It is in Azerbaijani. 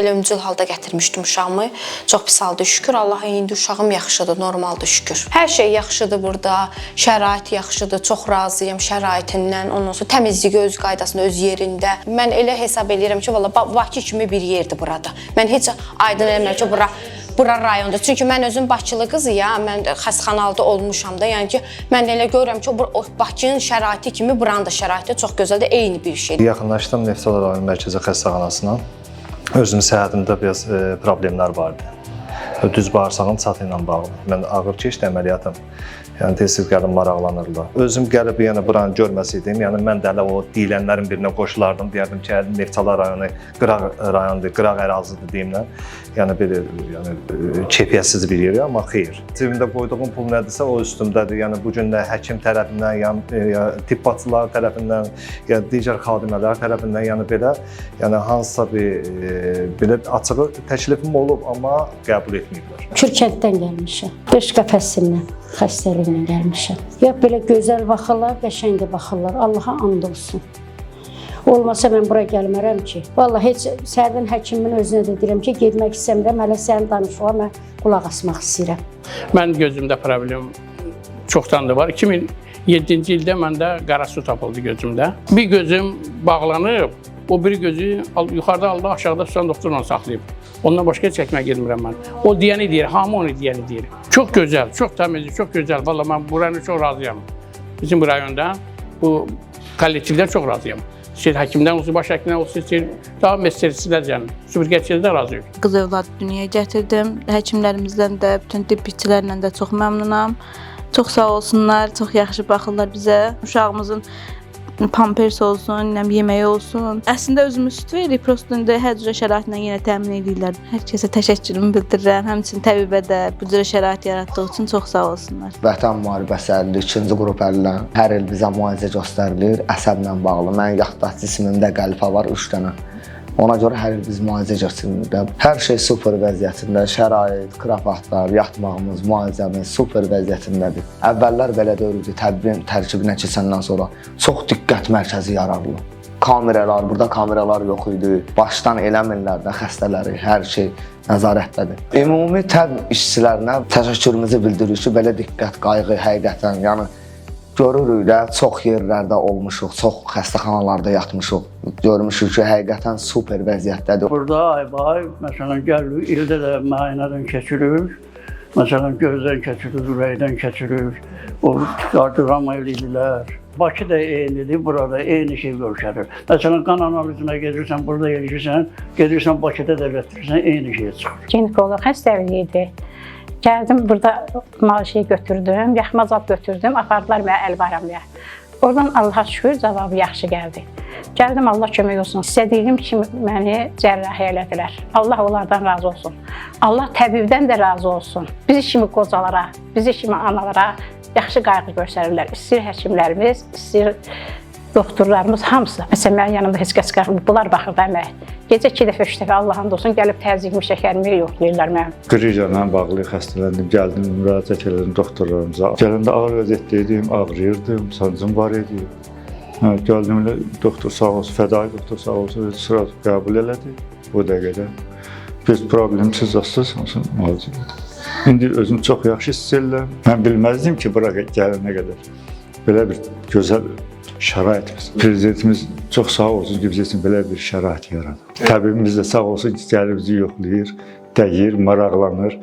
Elə öncül halda gətirmişdim uşağımı. Çox pis halda şükür Allaha indi uşağım yaxşıdır, normaldır şükür. Hər şey yaxşıdır burada. Şərait yaxşıdır. Çox razıyam şəraitindən. Ondan sonra təmizliyi öz qaydasında, öz yerində. Mən elə hesab edirəm ki, valla Bakı kimi bir yerdir burada. Mən heç aydın eləmirəm ki, bura rayondur. Çünki mən özüm Bakılı qızıyam. Mən xəstəxanalarda olmuşam da. Yəni ki, mən elə görürəm ki, Bakının şəraiti kimi buranın da şəraiti çox gözəldir, eyni bir şeydir. Yaxınlaşdım Neftçala rayon mərkəzi xəstəxanasına. Özüm səhhətimdə biraz problemlər vardı. Düz bağırsağım çatı ilə bağlı. Mən ağır keçdi əməliyyatım. Yəni tez-tez gəlib maraqlanırlar. Özüm gəlib yəni buranı görməsəydim, yəni mən də hələ o deyilənlərin birinə qoşulardım. Deyərdim ki, Neftçala rayonu qıraq rayondur, qıraq ərazidir deyimlə. Yəni belə keyfiyyətsiz bir yer, amma xeyr. Cibimdə qoyduğum pul nədirsə o üstümdədir. Yəni bu gün də həkim tərəfindən, ya tibbçılar tərəfindən, ya digər xadimələr tərəfindən, yəni belə, yəni hansısa bir belə açığı təklifim olub, amma qəbul etməyiblər. Kürkənddən gəlmişəm. Döş qəfəsindən xəstəliklə gəlmişəm. Ya belə gözəl baxırlar, qəşəng baxırlar. Allaha and olsun. Olmasa mən bura gəlmərəm ki. Vallahi heç səhərdən həkimin özünə də deyirəm ki, getmək istəmirəm, hələ sənin danışığına mən qulaq asmaq istəyirəm. Mən gözümdə problem çoxdan da var. 2007-ci ildə məndə qara su tapıldı gözümdə. Bir gözüm bağlanıb, o biri gözü yuxarıda aldı, aşağıda tutan doktorla saxlayıb. Ondan başqa çəkməyə girmirəm mən. O deyəni deyir, hamı onu deyəni deyir. Çox gözəl, çox təmizdir, çox gözəl. Vallahi mən buranı çox razıyam. Bizim bu rayonda bu kollektivlər çox razıyam. Həkimdən olsun, baş həkimdən olsun, daha mesleçilərcən, süpürgəçilərdə razıyıq. Qız övladı dünyaya gətirdim. Həkimlərimizdən də, bütün tibb işçilərlə də çox məmnunam. Çox sağ olsunlar, çox yaxşı baxırlar bizə. Uşağımızın pampers olsun, yeməyi olsun. Əslində özümüz süt veririk, prosto hər cürə şəraitlə yenə təmin edirlər. Hər kəsə təşəkkürümü bildirirəm. Həmçinin təbibə də bu cürə şərait yaratdığı üçün çox sağ olsunlar. Vətən müharibəsi əlli, 2-ci qrup əllə hər il bizə müalicə göstərilir, əsəblə bağlı. Mənim yaxdaş cismimdə qəlpə var 3 dənə. Ona görə hər il biz müalicə göstərilir. Hər şey super vəziyyətində, şərait, krafatlar, yatmağımız, müalicəmiz super vəziyyətindədir. Əvvəllər belə deyildi, tədbirin tərkibinə keçəndən sonra çox diqqət mərkəzi yararlı. Kameralar, burada kameralar yox idi. Başdan eləmirlər də xəstələri, hər şey nəzarətdədir. Ümumi təbb işçilərinə təşəkkürümüzü bildiririk ki, belə diqqət, qayğı həqiqətən, yəni görürük də, çox yerlərdə olmuşuq, çox xəstəxanalarda yatmışıq. Görmüşük ki, həqiqətən super vəziyyətdədir. Burada ay-bay, məsələn, gəlirik, ildə də müayinədən keçiririk. Məsələn, gözdən keçiririk, ürəkdən keçiririk. O kardiyoqrama eləyirlər. Bakı da eynidir, burada eyni şey görüşədir. Məsələn, qan analizinə gedirsən, burada gedirsən Bakıda da elətdirirsən, eyni şey çıxır. Ginekolog xəstəliyi idi. Gəldim, burada maaşı götürdüm, yaxmazat götürdüm, apardılar mənə əl bayramlıya. Oradan Allaha şükür, cavabı yaxşı gəldi. Gəldim, Allah kömək olsun. İstədiyim kimi məni cərrahi elədilər. Allah onlardan razı olsun. Allah təbibdən də razı olsun. Bizi kimi qocalara, bizi kimi analara yaxşı qayğı göstərirlər. İstəyir həkimlərimiz, istəyir doktorlarımız, hamısı. Məsələn, mənim yanımda heç kəs qalmır, bunlar baxır da əmək. Gecə 2 dəfə, 3 dəfə Allah'ın olsun, gəlib təzyiqimi, şəkərimi yoxlayırlar mənim. Qriplə bağlı xəstələndim, gəldim, müraciət elədim doktorlarımıza. Gələndə ağır vəziyyətdəydim, ağrıyırdım, sancım var idi. Gəldim, doktor sağ olsun, fədai doktor sağ olsun, sıra qəbul elədi o dəqiqədə. Biz problemsiz, asız, müalicə edir. İndi özümü çox yaxşı hiss edirəm. Mən bilməzdim ki, bura gələnə qədər belə bir gözəl şəraitimiz. Prezidentimiz çox sağ olsun ki, biz üçün belə bir şərait yaradır. Təbibimiz də sağ olsun ki, gəlir bizi yoxlayır, dəyir, maraqlanır.